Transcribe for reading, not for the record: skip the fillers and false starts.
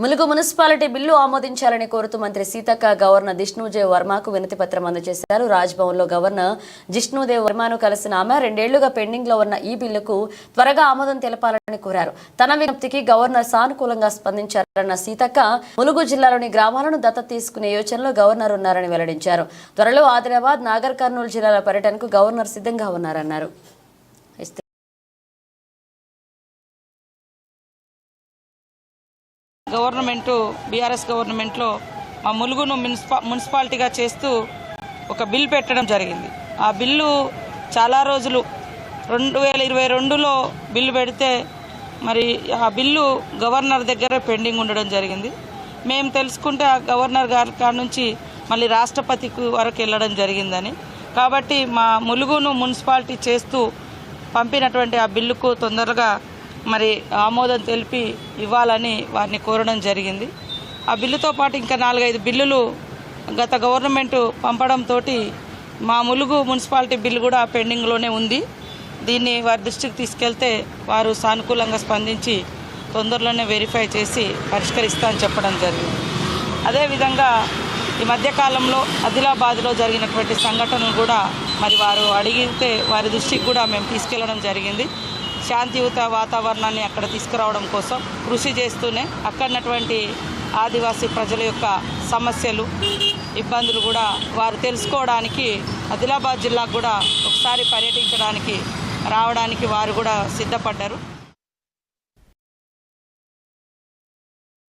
Mulugu municipality bill ఆమోదించాలని కోరుతూ మంత్రి Seethakka governor Jishnu Dev వర్మకు వినతి పత్రం అందజేశారు. రాజ్భవన్లో గవర్నర్ జిష్ణుదేవ్ వర్మను కలిసిన ఆమె 2 ఏళ్లుగా పెండింగ్ లో ఉన్న ఈ బిల్లుకు త్వరగా ఆమోదం తెలపాలని కోరారు. తన విజ్ఞప్తికి గవర్నర్ సానుకూలంగా స్పందించారన్న సీతక్క ములుగు జిల్లాలోని గ్రామాలను దత్తత తీసుకునే యోచనలో గవర్నర్ ఉన్నారని వెల్లడించారు. త్వరలో ఆదిలాబాద్, నాగర్ కర్నూలు జిల్లాల పర్యటనకు గవర్నర్ సిద్ధంగా ఉన్నారన్నారు. గవర్నమెంటు బీఆర్ఎస్ గవర్నమెంట్లో మా ములుగును మున్సిపాలిటీగా చేస్తూ ఒక బిల్ పెట్టడం జరిగింది. ఆ బిల్లు చాలా రోజులు 2022లో బిల్లు పెడితే మరి ఆ బిల్లు గవర్నర్ దగ్గర పెండింగ్ ఉండడం జరిగింది. మేము తెలుసుకుంటే ఆ గవర్నర్ గారి కాడ నుంచి మళ్ళీ రాష్ట్రపతికి వరకు వెళ్ళడం జరిగిందని, కాబట్టి మా ములుగును మున్సిపాలిటీ చేస్తూ పంపినటువంటి ఆ బిల్లుకు తొందరగా మరి ఆమోదం తెలిపి ఇవ్వాలని వారిని కోరడం జరిగింది. ఆ బిల్లుతో పాటు ఇంకా 4-5 బిల్లులు గత గవర్నమెంట్ పంపడంతో మా ములుగు మున్సిపాలిటీ బిల్లు కూడా పెండింగ్లోనే ఉంది. దీన్ని వారి దృష్టికి తీసుకెళ్తే వారు సానుకూలంగా స్పందించి తొందరలోనే వెరిఫై చేసి పరిష్కరిస్తా అని చెప్పడం జరిగింది. అదేవిధంగా ఈ మధ్యకాలంలో ఆదిలాబాద్లో జరిగినటువంటి సంఘటనలు కూడా మరి వారు అడిగితే వారి దృష్టికి కూడా మేము తీసుకెళ్లడం జరిగింది. శాంతియుత వాతావరణాన్ని అక్కడ తీసుకురావడం కోసం కృషి చేస్తూనే అక్కడటువంటి ఆదివాసీ ప్రజల యొక్క సమస్యలు, ఇబ్బందులు కూడా వారు తెలుసుకోవడానికి ఆదిలాబాద్ జిల్లాకు కూడా ఒకసారి పర్యటించడానికి రావడానికి వారు కూడా సిద్ధపడ్డారు.